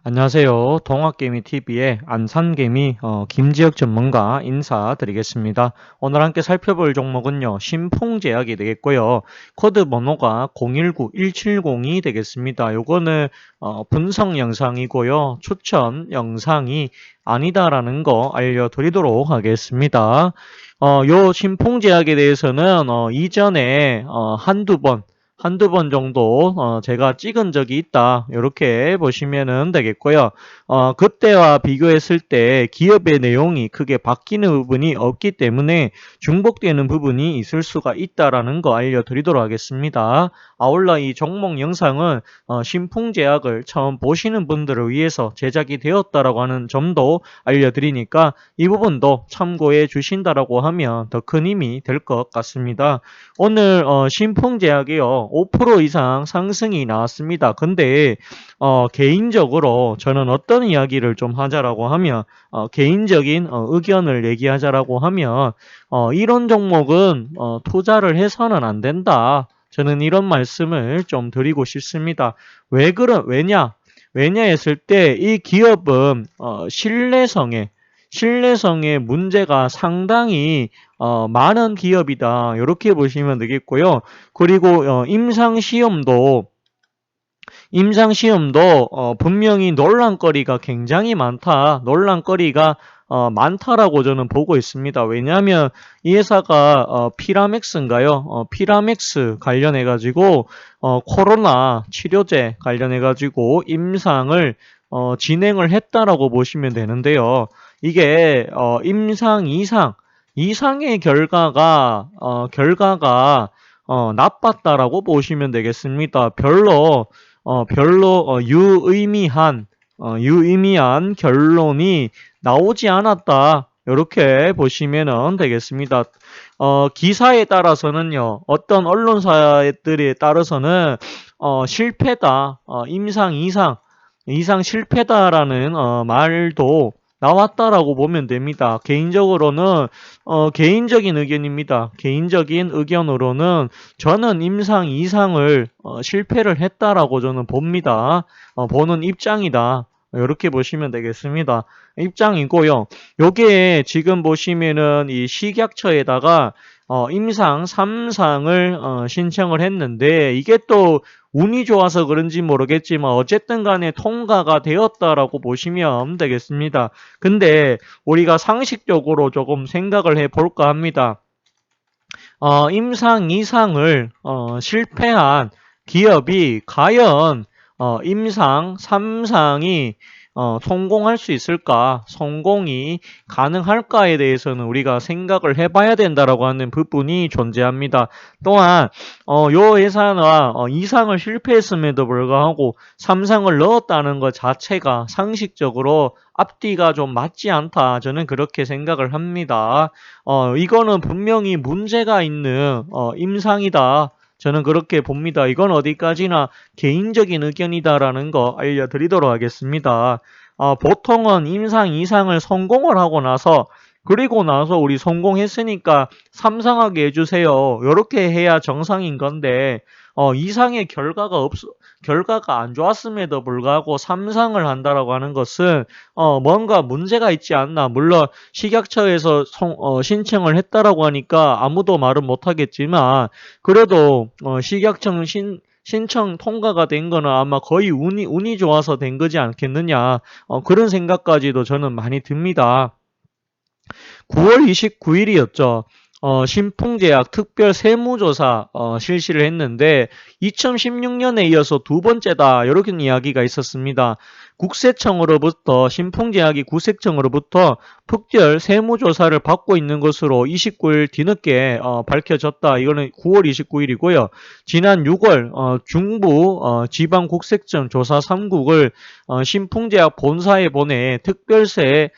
안녕하세요. 동학개미TV의 안산개미 김지혁 전문가 인사드리겠습니다. 오늘 함께 살펴볼 종목은요. 신풍제약이 되겠고요. 코드 번호가 019170이 되겠습니다. 요거는 분석 영상이고요. 추천 영상이 아니다라는 거 알려드리도록 하겠습니다. 요 신풍제약에 대해서는 이전에 한두 번 정도 제가 찍은 적이 있다. 이렇게 보시면 되겠고요. 그때와 비교했을 때 기업의 내용이 크게 바뀌는 부분이 없기 때문에 중복되는 부분이 있을 수가 있다라는 거 알려드리도록 하겠습니다. 아울러 이 종목 영상은 신풍제약을 처음 보시는 분들을 위해서 제작이 되었다라고 하는 점도 알려드리니까 이 부분도 참고해 주신다라고 하면 더 큰 힘이 될 것 같습니다. 오늘 신풍제약이요 5% 이상 상승이 나왔습니다. 근데 개인적으로 저는 어떤 이야기를 좀 하자라고 하면 개인적인 의견을 얘기하자라고 하면 이런 종목은 투자를 해서는 안 된다. 저는 이런 말씀을 좀 드리고 싶습니다. 왜냐? 왜냐 했을 때 이 기업은 신뢰성에 문제가 상당히 많은 기업이다. 이렇게 보시면 되겠고요. 그리고 임상시험도 분명히 논란거리가 굉장히 많다라고 저는 보고 있습니다. 왜냐하면 이 회사가 피라맥스인가요? 피라맥스 관련해가지고 코로나 치료제 관련해가지고 임상을 진행을 했다라고 보시면 되는데요. 이게 임상 이상의 결과가 나빴다라고 보시면 되겠습니다. 별로 유의미한 결론이 나오지 않았다. 이렇게 보시면 되겠습니다. 기사에 따라서는요, 어떤 언론사들에 따라서는 실패다, 이상 실패다라는 말도 나왔다라고 보면 됩니다. 개인적인 의견입니다. 개인적인 의견으로는 저는 임상 이상을 실패를 했다라고 저는 봅니다. 보는 입장이다. 이렇게 보시면 되겠습니다. 입장이고요. 요게 지금 보시면은 이 식약처에다가 임상 3상을 신청을 했는데 이게 또 운이 좋아서 그런지 모르겠지만 어쨌든 간에 통과가 되었다라고 보시면 되겠습니다. 근데 우리가 상식적으로 조금 생각을 해볼까 합니다. 임상 이상을 실패한 기업이 과연 임상 3상이 성공할 수 있을까? 성공이 가능할까에 대해서는 우리가 생각을 해봐야 된다라고 하는 부분이 존재합니다. 또한 요 회사가 2상을 실패했음에도 불구하고 3상을 넣었다는 것 자체가 상식적으로 앞뒤가 좀 맞지 않다. 저는 그렇게 생각을 합니다. 이거는 분명히 문제가 있는 임상이다. 저는 그렇게 봅니다. 이건 어디까지나 개인적인 의견이다라는 거 알려드리도록 하겠습니다. 보통은 임상 이상을 성공을 하고 나서 그리고 나서 우리 성공했으니까 삼상하게 해주세요. 이렇게 해야 정상인 건데 이상의 결과가 안 좋았음에도 불구하고 삼상을 한다라고 하는 것은 뭔가 문제가 있지 않나. 물론 식약처에서 신청을 했다라고 하니까 아무도 말은 못하겠지만 그래도 식약청 신청 통과가 된 거는 아마 거의 운이 좋아서 된 거지 않겠느냐. 그런 생각까지도 저는 많이 듭니다. 9월 29일이었죠. 신풍제약 특별 세무조사 실시를 했는데 2016년에 이어서 두 번째다 이렇게 이야기가 있었습니다. 신풍제약이 국세청으로부터 특별 세무조사를 받고 있는 것으로 29일 뒤늦게 밝혀졌다. 이거는 9월 29일이고요. 지난 6월 중부 지방국세청 조사 3국을 신풍제약 본사에 보내 특별세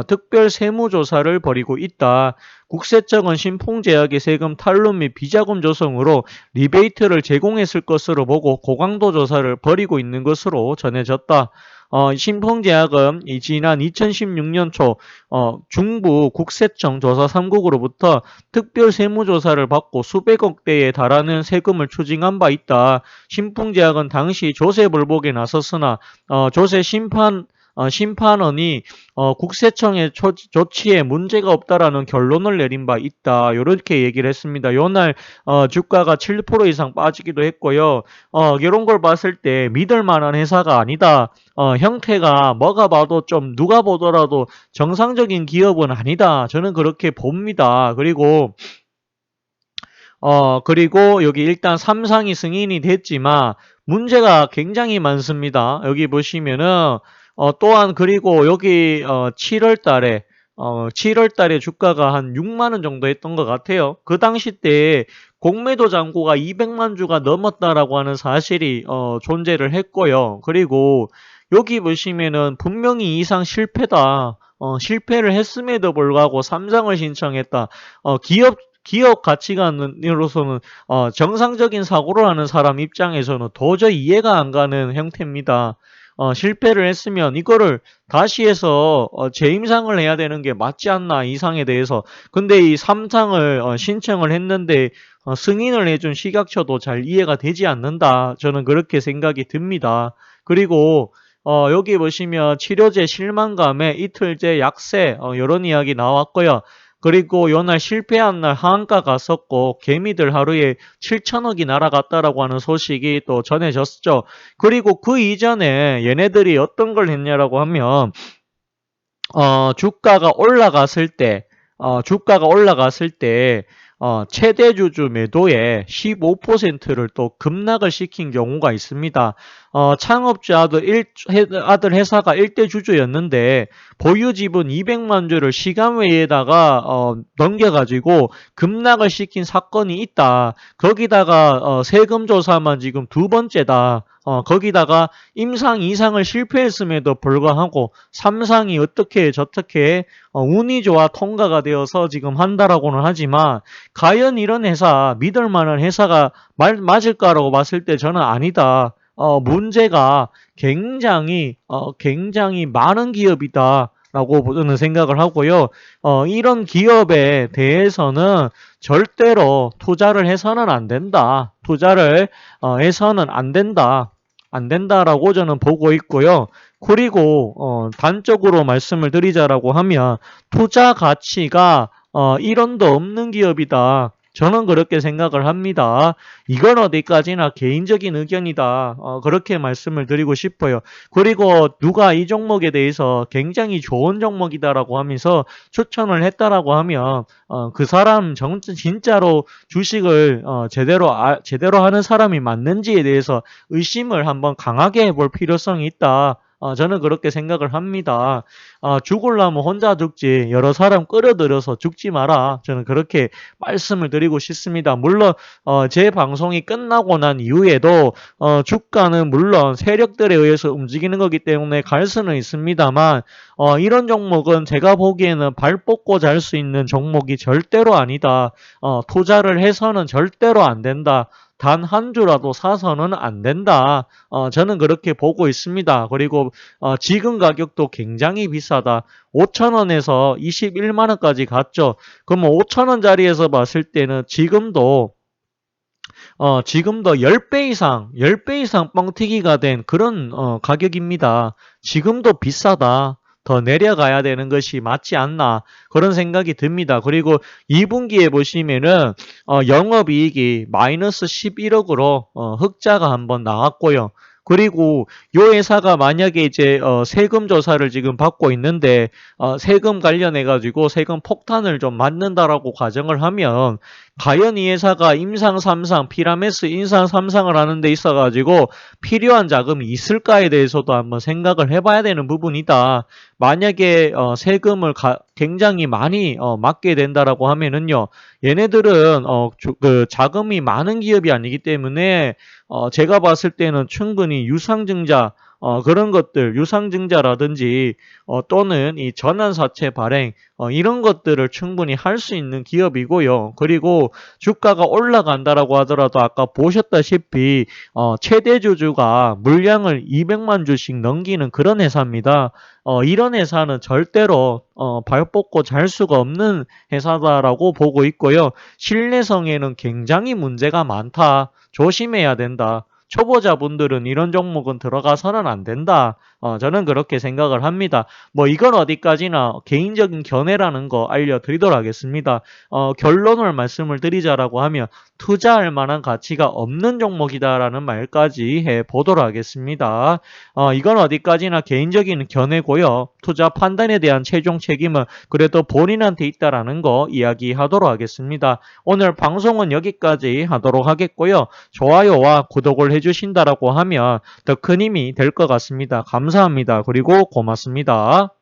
특별 세무조사를 벌이고 있다. 국세청은 신풍제약의 세금 탈루 및 비자금 조성으로 리베이트를 제공했을 것으로 보고 고강도 조사를 벌이고 있는 것으로 전해졌다. 신풍제약은 지난 2016년 초 중부 국세청 조사 3국으로부터 특별 세무조사를 받고 수백억 대에 달하는 세금을 추징한 바 있다. 신풍제약은 당시 조세불복에 나섰으나 조세 심판원이 국세청의 조치에 문제가 없다라는 결론을 내린 바 있다. 이렇게 얘기를 했습니다. 요날 주가가 7% 이상 빠지기도 했고요. 이런 걸 봤을 때 믿을 만한 회사가 아니다. 형태가 뭐가 봐도 좀 누가 보더라도 정상적인 기업은 아니다. 저는 그렇게 봅니다. 그리고 여기 일단 삼상이 승인이 됐지만 문제가 굉장히 많습니다. 여기 보시면은 또한 그리고 여기 7월 달에 주가가 한 6만 원 정도 했던 것 같아요. 그 당시 때 공매도 잔고가 200만 주가 넘었다라고 하는 사실이 존재를 했고요. 그리고 여기 보시면은 분명히 이상 실패다. 실패를 했음에도 불구하고 삼상을 신청했다. 기업 가치관으로서는 정상적인 사고를 하는 사람 입장에서는 도저히 이해가 안 가는 형태입니다. 실패를 했으면 이거를 다시 해서 재임상을 해야 되는 게 맞지 않나, 이 상에 대해서. 근데 이 3상을 신청을 했는데 승인을 해준 식약처도 잘 이해가 되지 않는다. 저는 그렇게 생각이 듭니다. 그리고 여기 보시면 치료제 실망감에 이틀째 약세 이런 이야기 나왔고요. 그리고 요날 실패한 날 하한가 갔었고 개미들 하루에 7천억이 날아갔다라고 하는 소식이 또 전해졌죠. 그리고 그 이전에 얘네들이 어떤 걸 했냐라고 하면 주가가 올라갔을 때 최대 주주 매도에 15%를 또 급락을 시킨 경우가 있습니다. 창업주 아들 회사가 1대 주주였는데 보유 지분 200만 주를 시간 외에다가 넘겨가지고 급락을 시킨 사건이 있다. 거기다가 세금 조사만 지금 두 번째다. 거기다가 임상 2상을 실패했음에도 불구하고 3상이 어떻게 저떻게 운이 좋아 통과가 되어서 지금 한다라고는 하지만 과연 이런 회사, 믿을 만한 회사가 맞을까라고 봤을 때 저는 아니다. 문제가 굉장히 많은 기업이다. 라고 저는 생각을 하고요. 이런 기업에 대해서는 절대로 투자를 해서는 안 된다. 투자를 해서는 안 된다. 안 된다라고 저는 보고 있고요. 그리고 단적으로 말씀을 드리자라고 하면 투자 가치가 1원도 없는 기업이다. 저는 그렇게 생각을 합니다. 이건 어디까지나 개인적인 의견이다. 그렇게 말씀을 드리고 싶어요. 그리고 누가 이 종목에 대해서 굉장히 좋은 종목이다라고 하면서 추천을 했다라고 하면 그 사람 진짜로 주식을 제대로 하는 사람이 맞는지에 대해서 의심을 한번 강하게 해볼 필요성이 있다. 저는 그렇게 생각을 합니다. 죽으려면 혼자 죽지 여러 사람 끌어들여서 죽지 마라. 저는 그렇게 말씀을 드리고 싶습니다. 물론 제 방송이 끝나고 난 이후에도 주가는 물론 세력들에 의해서 움직이는 거기 때문에 갈 수는 있습니다만 이런 종목은 제가 보기에는 발 뻗고 잘 수 있는 종목이 절대로 아니다. 투자를 해서는 절대로 안 된다. 단 한 주라도 사서는 안 된다. 저는 그렇게 보고 있습니다. 그리고 지금 가격도 굉장히 비싸다. 5,000원에서 21만원까지 갔죠. 그러면 5,000원짜리에서 봤을 때는 지금도 10배 이상 뻥튀기가 된 그런 가격입니다. 지금도 비싸다. 더 내려가야 되는 것이 맞지 않나 그런 생각이 듭니다. 그리고 2분기에 보시면은 영업이익이 마이너스 11억으로 흑자가 한번 나왔고요. 그리고 이 회사가 만약에 이제 세금 조사를 지금 받고 있는데 세금 관련해 가지고 세금 폭탄을 좀 맞는다라고 가정을 하면 과연 이 회사가 임상 3상, 피라메스 임상 3상을 하는 데 있어 가지고 필요한 자금이 있을까에 대해서도 한번 생각을 해봐야 되는 부분이다. 만약에 세금을 굉장히 많이 맞게 된다라고 하면은요, 얘네들은 그 자금이 많은 기업이 아니기 때문에 제가 봤을 때는 충분히 유상증자 그런 것들 유상증자라든지 또는 이 전환사채 발행 이런 것들을 충분히 할 수 있는 기업이고요. 그리고 주가가 올라간다라고 하더라도 아까 보셨다시피 최대 주주가 물량을 200만 주씩 넘기는 그런 회사입니다. 이런 회사는 절대로 발 뻗고 잘 수가 없는 회사다라고 보고 있고요. 신뢰성에는 굉장히 문제가 많다. 조심해야 된다. 초보자분들은 이런 종목은 들어가서는 안 된다. 저는 그렇게 생각을 합니다. 뭐 이건 어디까지나 개인적인 견해라는 거 알려드리도록 하겠습니다. 결론을 말씀을 드리자라고 하면 투자할 만한 가치가 없는 종목이다라는 말까지 해보도록 하겠습니다. 이건 어디까지나 개인적인 견해고요. 투자 판단에 대한 최종 책임은 그래도 본인한테 있다라는 거 이야기하도록 하겠습니다. 오늘 방송은 여기까지 하도록 하겠고요. 좋아요와 구독을 해주신다라고 하면 더 큰 힘이 될 것 같습니다. 감사합니다. 그리고 고맙습니다.